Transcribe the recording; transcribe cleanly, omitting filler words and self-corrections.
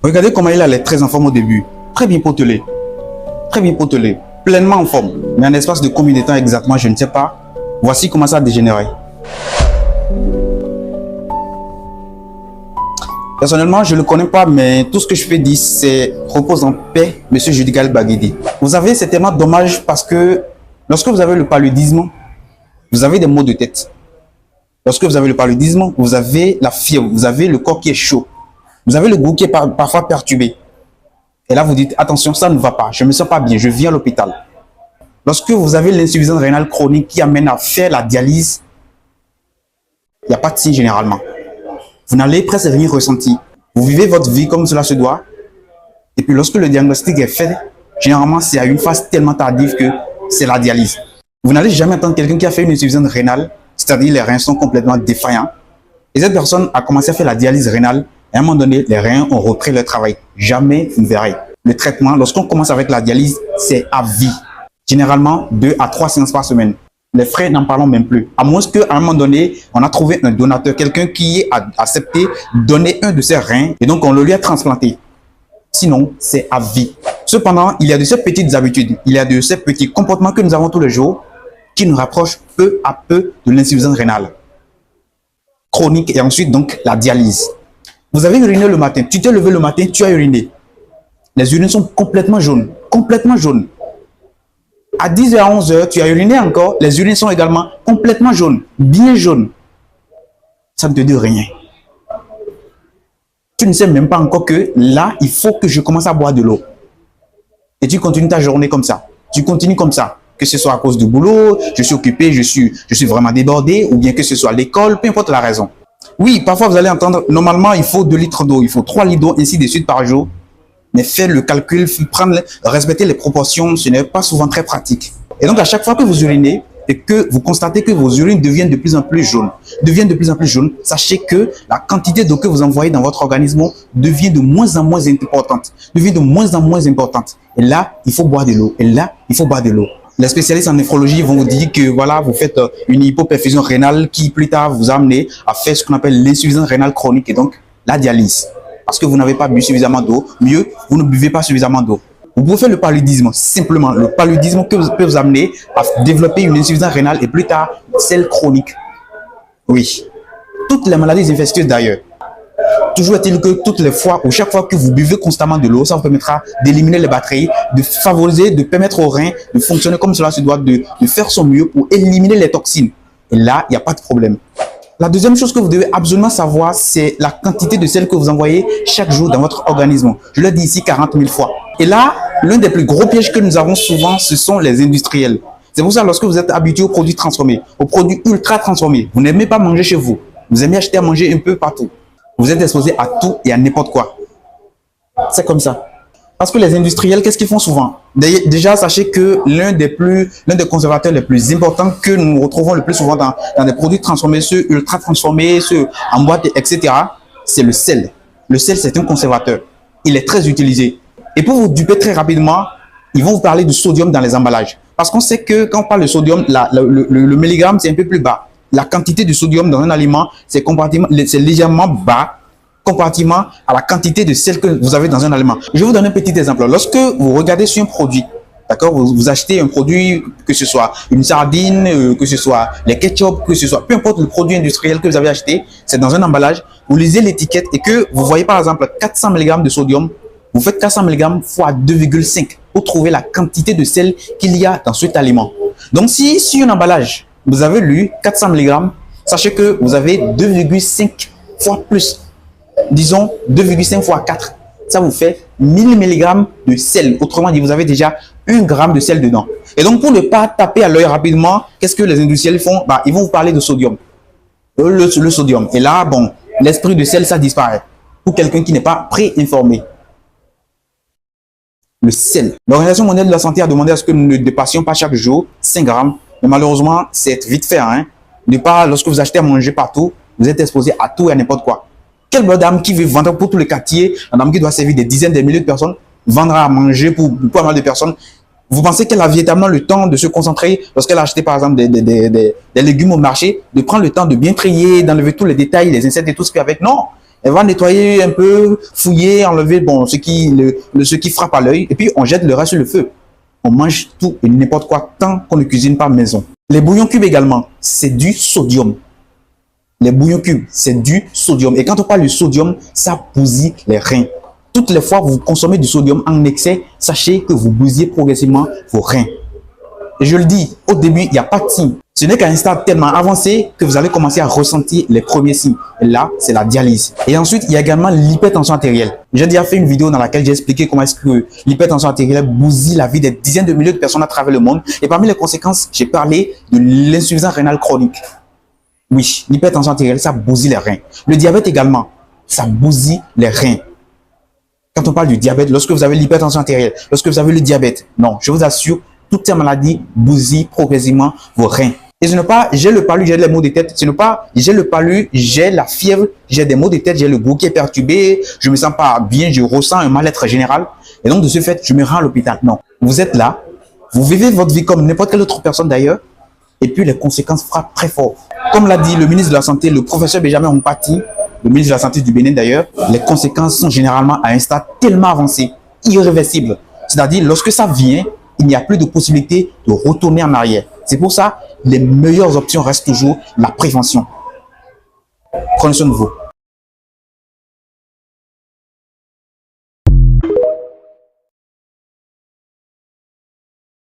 Regardez comment il a l'air très en forme au début. Très bien potelé. Très bien potelé. Pleinement en forme. Mais en espace de combien de temps exactement, je ne sais pas. Voici comment ça a dégénéré. Personnellement, je ne le connais pas, mais tout ce que je peux dire, c'est repose en paix, Monsieur Judigal Baguedi. Vous avez, c'est tellement dommage parce que lorsque vous avez le paludisme, vous avez des maux de tête. Lorsque vous avez le paludisme, vous avez la fièvre, vous avez le corps qui est chaud, vous avez le goût qui est parfois perturbé. Et là, vous dites, attention, ça ne va pas, je ne me sens pas bien, je viens à l'hôpital. Lorsque vous avez l'insuffisance rénale chronique qui amène à faire la dialyse, il n'y a pas de signe généralement. Vous n'allez presque rien ressentir. Vous vivez votre vie comme cela se doit. Et puis lorsque le diagnostic est fait, généralement, c'est à une phase tellement tardive que c'est la dialyse. Vous n'allez jamais entendre quelqu'un qui a fait une insuffisance rénale, c'est-à-dire les reins sont complètement défaillants. Et cette personne a commencé à faire la dialyse rénale. Et à un moment donné, les reins ont repris leur travail. Jamais vous ne verrez. Le traitement, lorsqu'on commence avec la dialyse, c'est à vie. Généralement, 2 à 3 séances par semaine. Les frais, n'en parlons même plus. À moins qu'à un moment donné, on a trouvé un donateur, quelqu'un qui a accepté de donner un de ses reins et donc on le lui a transplanté. Sinon, c'est à vie. Cependant, il y a de ces petites habitudes, il y a de ces petits comportements que nous avons tous les jours qui nous rapprochent peu à peu de l'insuffisance rénale chronique et ensuite donc la dialyse. Vous avez uriné le matin, tu t'es levé le matin, tu as uriné. Les urines sont complètement jaunes, complètement jaunes. À 10h à 11h, tu as uriné encore, les urines sont également complètement jaunes, bien jaunes. Ça ne te dit rien. Tu ne sais même pas encore que là, il faut que je commence à boire de l'eau. Et tu continues ta journée comme ça. Tu continues comme ça. Que ce soit à cause du boulot, je suis occupé, je suis vraiment débordé, ou bien que ce soit l'école, peu importe la raison. Oui, parfois vous allez entendre, normalement, il faut 2 litres d'eau, il faut 3 litres d'eau, ainsi de suite par jour. Mais faire le calcul, respecter les proportions, ce n'est pas souvent très pratique. Et donc, à chaque fois que vous urinez et que vous constatez que vos urines deviennent de plus en plus jaunes, sachez que la quantité d'eau que vous envoyez dans votre organisme devient de moins en moins importante. Et là, il faut boire de l'eau. Les spécialistes en néphrologie vont vous dire que voilà, vous faites une hypoperfusion rénale qui plus tard vous amène à faire ce qu'on appelle l'insuffisance rénale chronique et donc la dialyse. Parce que vous n'avez pas bu suffisamment d'eau, mieux, vous ne buvez pas suffisamment d'eau. Vous pouvez faire le paludisme, simplement. Le paludisme peut vous amener à développer une insuffisance rénale et plus tard, celle chronique. Oui. Toutes les maladies infectieuses d'ailleurs. Toujours est-il que toutes les fois ou chaque fois que vous buvez constamment de l'eau, ça vous permettra d'éliminer les bactéries, de favoriser, de permettre aux reins de fonctionner comme cela se doit, de faire son mieux pour éliminer les toxines. Et là, il n'y a pas de problème. La deuxième chose que vous devez absolument savoir, c'est la quantité de sel que vous envoyez chaque jour dans votre organisme. Je le dis ici 40 000 fois. Et là, l'un des plus gros pièges que nous avons souvent, ce sont les industriels. C'est pour ça, lorsque vous êtes habitué aux produits transformés, aux produits ultra transformés, vous n'aimez pas manger chez vous. Vous aimez acheter à manger un peu partout. Vous êtes exposé à tout et à n'importe quoi. C'est comme ça. Parce que les industriels, qu'est-ce qu'ils font souvent? Déjà, sachez que l'un des conservateurs les plus importants que nous retrouvons le plus souvent dans des produits transformés, ceux ultra transformés, ceux en boîte, etc., c'est le sel. Le sel, c'est un conservateur. Il est très utilisé. Et pour vous duper très rapidement, ils vont vous parler du sodium dans les emballages. Parce qu'on sait que quand on parle de sodium, le milligramme, c'est un peu plus bas. La quantité de sodium dans un aliment, c'est légèrement bas comparativement à la quantité de sel que vous avez dans un aliment. Je vais vous donner un petit exemple. Lorsque vous regardez sur un produit, d'accord, vous achetez un produit, que ce soit une sardine, que ce soit les ketchup, que ce soit peu importe le produit industriel que vous avez acheté, c'est dans un emballage, vous lisez l'étiquette et que vous voyez par exemple 400 mg de sodium, vous faites 400 mg fois 2,5 pour trouver la quantité de sel qu'il y a dans cet aliment. Donc si sur un emballage, vous avez lu 400 mg, sachez que vous avez 2,5 fois plus. Disons 2,5 fois 4, ça vous fait 1000 mg de sel. Autrement dit, vous avez déjà 1 gramme de sel dedans. Et donc, pour ne pas taper à l'œil rapidement, qu'est-ce que les industriels font? Ils vont vous parler de sodium. Le sodium. Et là, bon, l'esprit de sel, ça disparaît. Pour quelqu'un qui n'est pas pré-informé. Le sel. L'Organisation mondiale de la santé a demandé à ce que nous ne dépassions pas chaque jour 5 grammes. Mais malheureusement, c'est vite fait. Ne pas, lorsque vous achetez à manger partout, vous êtes exposé à tout et à n'importe quoi. Quelle bonne dame qui veut vendre pour tous les quartiers, une dame qui doit servir des dizaines de milliers de personnes, vendra à manger pour pas mal de personnes. Vous pensez qu'elle a véritablement le temps de se concentrer lorsqu'elle a acheté par exemple des légumes au marché, de prendre le temps de bien trier, d'enlever tous les détails, les insectes et tout ce qu'il y a avec? Non, Elle va nettoyer un peu, fouiller, enlever bon, ce qui frappe à l'œil, et puis on jette le reste sur le feu. On mange tout et n'importe quoi tant qu'on ne cuisine pas maison. Les bouillons cubes également, c'est du sodium. Les bouillons cubes, c'est du sodium. Et quand on parle du sodium, ça bousille les reins. Toutes les fois que vous consommez du sodium en excès, sachez que vous bousillez progressivement vos reins. Et je le dis, au début, il n'y a pas de signe. Ce n'est qu'à un stade tellement avancé que vous allez commencer à ressentir les premiers signes. Et là, c'est la dialyse. Et ensuite, il y a également l'hypertension artérielle. J'ai déjà fait une vidéo dans laquelle j'ai expliqué comment est-ce que l'hypertension artérielle bousille la vie des dizaines de milliers de personnes à travers le monde. Et parmi les conséquences, j'ai parlé de l'insuffisance rénale chronique. Oui, l'hypertension artérielle, ça bousille les reins. Le diabète également, ça bousille les reins. Quand on parle du diabète, lorsque vous avez l'hypertension artérielle, lorsque vous avez le diabète, non, je vous assure, toutes ces maladies bousillent progressivement vos reins. Et ce n'est pas j'ai le palu, j'ai les maux de tête. Ce n'est pas j'ai le palu, j'ai la fièvre, j'ai des maux de tête, j'ai le goût qui est perturbé, je me sens pas bien, je ressens un mal-être général. Et donc, de ce fait, je me rends à l'hôpital. Non, vous êtes là, vous vivez votre vie comme n'importe quelle autre personne d'ailleurs, et puis les conséquences frappent très fort. Comme l'a dit le ministre de la Santé, le professeur Benjamin Mpati, le ministre de la Santé du Bénin d'ailleurs, les conséquences sont généralement à un stade tellement avancé, irréversible. C'est-à-dire, lorsque ça vient, il n'y a plus de possibilité de retourner en arrière. C'est pour ça, les meilleures options restent toujours la prévention. Prenez soin de vous.